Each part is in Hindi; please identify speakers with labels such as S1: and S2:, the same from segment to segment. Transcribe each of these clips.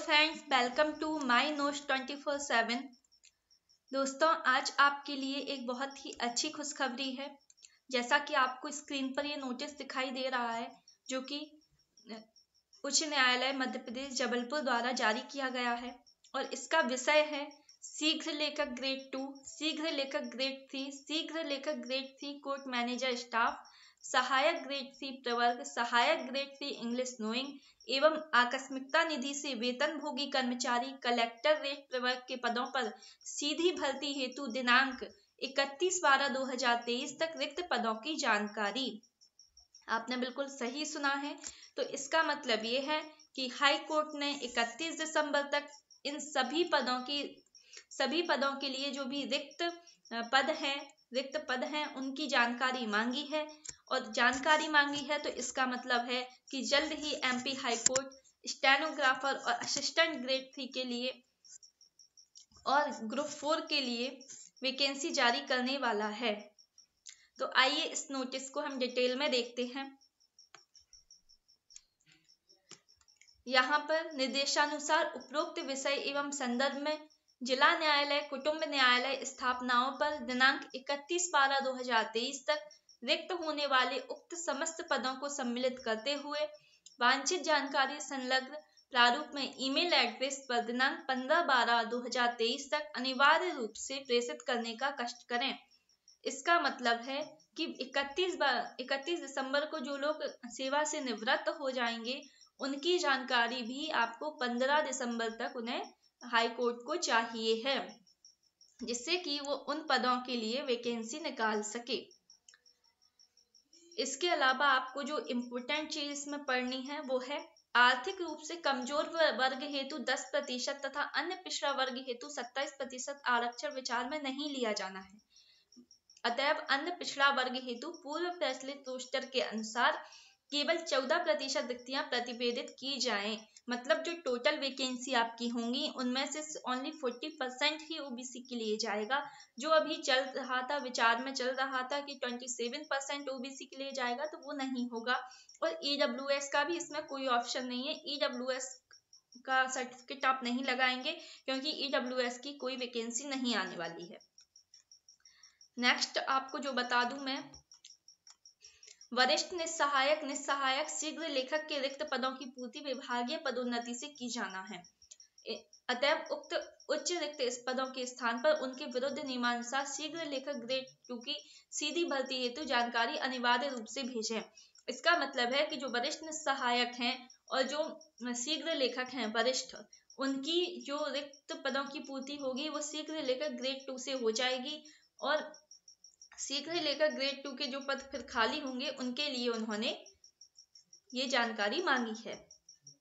S1: Friends, welcome to my notes 24/7। दोस्तों, आज आपके लिए एक बहुत ही अच्छी खुशखबरी है। जैसा कि आपको स्क्रीन पर ये नोटिस दिखाई दे रहा है, जो कि उच्च न्यायालय मध्य प्रदेश जबलपुर द्वारा जारी किया गया है और इसका विषय है शीघ्र लेखक ग्रेड 2, शीघ्र लेखक ग्रेड 3, शीघ्र लेखक ग्रेड 3 कोर्ट मैनेजर स्टाफ, सहायक ग्रेड 3 प्रवर्ग, सहायक ग्रेड 3 इंग्लिश नोइंग एवं आकस्मिकता निधि से वेतनभोगी कर्मचारी कलेक्टर रेट प्रवर्ग के पदों पर सीधी भर्ती हेतु दिनांक 31/12/2023 तक रिक्त पदों की जानकारी। आपने बिल्कुल सही सुना है। तो इसका मतलब ये है कि हाई कोर्ट ने 31 दिसंबर तक इन सभी पदों के लिए जो भी रिक्त पद हैं उनकी जानकारी मांगी है। और जानकारी मांगी है तो इसका मतलब है कि जल्द ही एमपी हाई कोर्ट स्टेनोग्राफर और असिस्टेंट ग्रेड 3 के लिए और ग्रुप 4 के लिए वैकेंसी जारी करने वाला है। तो आइए इस नोटिस को हम डिटेल में देखते हैं। यहाँ पर निर्देशानुसार उपरोक्त विषय एवं संदर्भ में जिला न्यायालय कुटुंब न्यायालय स्थापनाओं पर दिनांक 31/12/2023 तक रिक्त होने वाले उक्त समस्त पदों को सम्मिलित करते हुए वांछित जानकारी संलग्न प्रारूप में ईमेल एड्रेस पर दिनांक 15/12/2023 तक अनिवार्य रूप से प्रेषित करने का कष्ट करें। इसका मतलब है कि 31 दिसंबर को जो लोग सेवा से निवृत्त हो जाएंगे उनकी जानकारी भी आपको 15 दिसंबर तक उन्हें हाई कोर्ट को चाहिए है, जिससे कि वो उन पदों के लिए वैकेंसी निकाल सके। इसके अलावा आपको जो इम्पोर्टेंट चीज इसमें पढ़नी है वो है आर्थिक रूप से कमजोर वर्ग हेतु 10% तथा अन्य पिछड़ा वर्ग हेतु 27% आरक्षण विचार में नहीं लिया जाना है। अतएव अन्य पिछड़ा वर्ग हेतु पूर्व प्रचलित रोस्टर के अनुसार केवल 14% रिक्तियां प्रतिवेदित की जाएं। मतलब जो टोटल वैकेंसी आपकी होंगी उनमें से ओनली 40% ही ओबीसी के लिए जाएगा। जो अभी चल रहा था, विचार में चल रहा था कि 27% ओबीसी के लिए जाएगा, तो वो नहीं होगा। और ईडब्ल्यूएस का भी इसमें कोई ऑप्शन नहीं है। ईडब्ल्यूएस का सर्टिफिकेट आप नहीं लगाएंगे क्योंकि ईडब्ल्यूएस की कोई वैकेंसी नहीं आने वाली है। नेक्स्ट आपको जो बता दूं मैं, वरिष्ठ निस्सहायक शीघ्र लेखक के रिक्त पदों की पूर्ति विभागीय पदोन्नति से की जाना है। अतएव उक्त उच्च रिक्त इस पदों के स्थान पर उनके विरुद्ध नियमानुसार शीघ्र लेखक ग्रेड 2 की सीधी भर्ती हेतु जानकारी अनिवार्य रूप से भेजें। इसका मतलब है कि जो वरिष्ठ निस्सहायक हैं और जो शीघ्र लेखक हैं वरिष्ठ, उनकी जो रिक्त पदों की पूर्ति होगी वो शीघ्र लेखक ग्रेड 2 से हो जाएगी। और शीघ्र लेखक ग्रेड 2 के जो पद फिर खाली होंगे उनके लिए उन्होंने ये जानकारी मांगी है।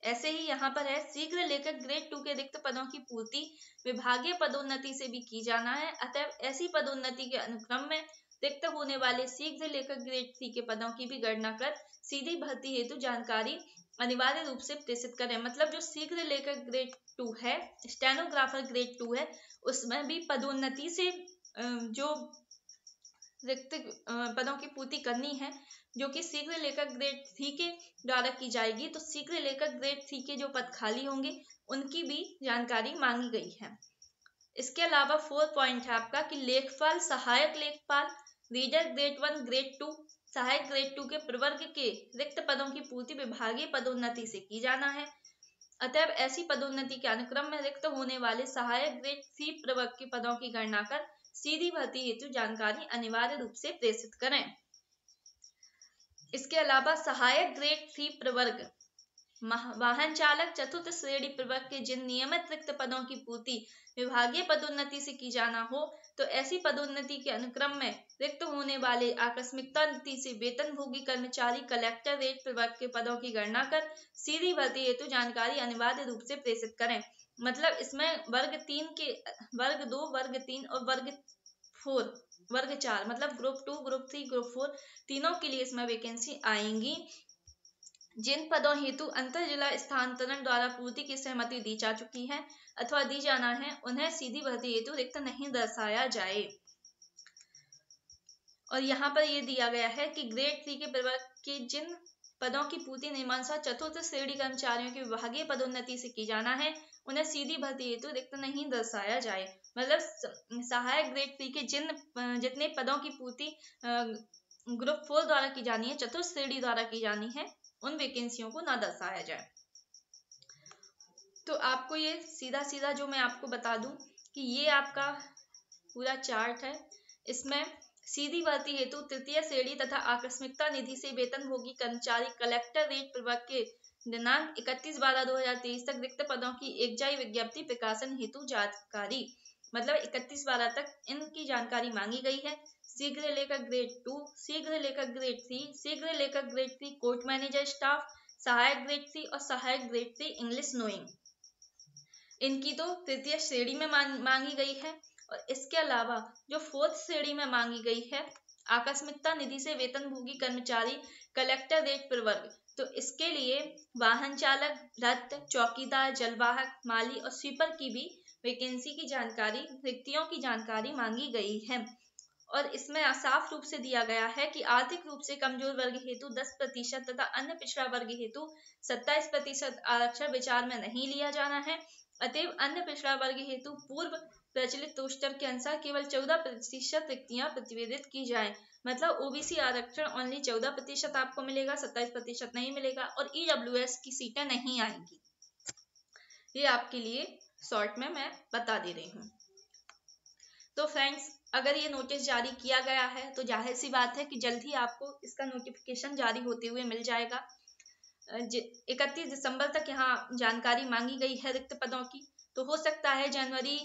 S1: ऐसे ही यहाँ पर है शीघ्र लेखक ग्रेड 2 के रिक्त पदों की पूर्ति विभागीय पदोन्नति से भी की जाना है। अतः ऐसी पदोन्नति के अनुक्रम में रिक्त होने वाले शीघ्र लेखक ग्रेड 3 के पदों की भी गणना कर सीधी भर्ती हेतु जानकारी अनिवार्य रूप से प्रेषित करें। मतलब जो शीघ्र लेखक ग्रेड 2 है, स्टेनोग्राफर ग्रेड 2 है, उसमें भी पदोन्नति से जो रिक्त पदों की पूर्ति करनी है, जो कि शीघ्र लेखक ग्रेड 3 के द्वारा की जाएगी। तो शीघ्र लेखक ग्रेड 3 के जो पद खाली होंगे उनकी भी जानकारी मांगी गई है। इसके अलावा 4 पॉइंट है आपका कि लेखपाल, सहायक लेखपाल, रीडर ग्रेड 1 ग्रेड 2, सहायक ग्रेड 2 के प्रवर्ग के रिक्त पदों की पूर्ति विभागीय पदोन्नति से की जाना है। अतएव ऐसी पदोन्नति के अनुक्रम में रिक्त होने वाले सहायक ग्रेड 3 प्रवर्ग के पदों की गणना कर सीधी भर्ती हेतु जानकारी अनिवार्य रूप से प्रेषित करें। इसके अलावा सहायक ग्रेड 3 प्रवर्ग वाहन चालक चतुर्थ श्रेणी प्रवर्ग के जिन नियमित रिक्त पदों की पूर्ति विभागीय पदोन्नति से की जाना हो, तो ऐसी पदोन्नति के अनुक्रम में रिक्त होने वाले आकस्मिकता नीति से वेतनभोगी कर्मचारी कलेक्टर रेट प्रवर्ग के पदों की गणना कर सीधी भर्ती हेतु जानकारी अनिवार्य रूप से प्रेषित करें। मतलब इसमें वर्ग 2, वर्ग 3 और वर्ग 4 मतलब ग्रुप 2, ग्रुप 3, ग्रुप 4 तीनों के लिए इसमें वैकेंसी आएंगी। जिन पदों हेतु अंतर जिला स्थानांतरण द्वारा पूर्ति की सहमति दी जा चुकी है अथवा दी जाना है, उन्हें सीधी भर्ती हेतु रिक्त नहीं दर्शाया जाए। और यहाँ पर यह दिया गया है कि ग्रेड 3 के प्रवर्ग के जिन पदों की पूर्ति नियमानुसार चतुर्थ श्रेणी कर्मचारियों की विभागीय पदोन्नति से की जाना है, उन्हें सीधी भर्ती हेतु रिक्त नहीं दर्शाया जाए। मतलब सहायक ग्रेड 3 के जितने पदों की पूर्ति ग्रुप 4 द्वारा की जानी है, चतुर्थ श्रेणी द्वारा की जानी है, उन वैकेंसियों को ना दर्शाया जाए। तो आपको ये सीधा सीधा जो मैं आपको बता दूं कि ये आपका पूरा चार्ट है। इसमें सीधी भर्ती हेतु तृतीय श्रेणी तथा आकस्मिकता निधि से वेतनभोगी कर्मचारी कलेक्टर रेट प्रवर्ग के दिनांक 31/12/2023 तक रिक्त पदों की एकजाई विज्ञप्ति प्रकाशन हेतु जानकारी, मतलब 31/12 तक इनकी जानकारी मांगी गई है। शीघ्र लेखक ग्रेड 2, शीघ्र लेखक ग्रेड 3, शीघ्र लेखक ग्रेड 3 कोर्ट मैनेजर स्टाफ, सहायक ग्रेड 3 और सहायक ग्रेड 3 इंग्लिश नोइंग, इनकी तो तृतीय श्रेणी में मांगी गई है। और इसके अलावा जो फोर्थ श्रेणी में मांगी गई है, आकस्मिकता निधि से वेतनभोगी कर्मचारी कलेक्टर रेट प्रवर्ग, तो इसके लिए वाहन चालक, रथ, चौकीदार, जलवाहक, माली और स्वीपर की भी वैकेंसी की जानकारी, रिक्तियों की जानकारी मांगी गई है। और इसमें साफ रूप से दिया गया है कि आर्थिक रूप से कमजोर वर्ग हेतु 10% तथा अन्य पिछड़ा वर्ग हेतु 27% आरक्षण विचार में नहीं लिया जाना है। अतएव अन्य पिछड़ा वर्ग हेतु पूर्व प्रचलित रोस्टर के अनुसार केवल 14% रिक्तियां प्रतिवेदित की जाए। मतलब ओबीसी आरक्षण ओनली 14% आपको मिलेगा, 27% नहीं मिलेगा, और ईडब्ल्यूएस की सीटें नहीं आएंगी। ये आपके लिए शॉर्ट में मैं बता दे रही हूँ। तो फ्रेंड्स, अगर ये नोटिस जारी किया गया है तो जाहिर सी बात है कि जल्द ही आपको इसका नोटिफिकेशन जारी होते हुए मिल जाएगा। 31 दिसंबर तक यहाँ जानकारी मांगी गई है रिक्त पदों की, तो हो सकता है जनवरी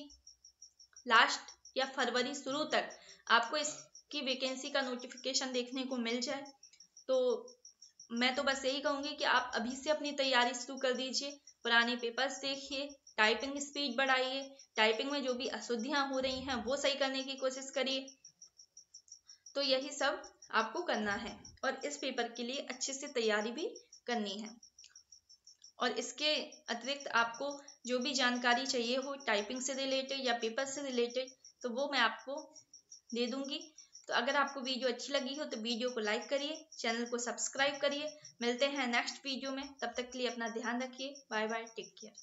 S1: लास्ट या फरवरी शुरू तक आपको इसकी वैकेंसी का नोटिफिकेशन देखने को मिल जाए। तो मैं तो बस यही कहूँगी कि आप अभी से अपनी तैयारी शुरू कर दीजिए, पुराने पेपर्स देखिए, टाइपिंग स्पीड बढ़ाइए, टाइपिंग में जो भी अशुद्धियां हो रही हैं वो सही करने की कोशिश करिए। तो यही सब आपको करना है और इस पेपर के लिए अच्छे से तैयारी भी करनी है। और इसके अतिरिक्त आपको जो भी जानकारी चाहिए हो टाइपिंग से रिलेटेड या पेपर से रिलेटेड, तो वो मैं आपको दे दूंगी। तो अगर आपको वीडियो अच्छी लगी हो तो वीडियो को लाइक करिए, चैनल को सब्सक्राइब करिए। मिलते हैं नेक्स्ट वीडियो में, तब तक के लिए अपना ध्यान रखिए। Bye bye, take care.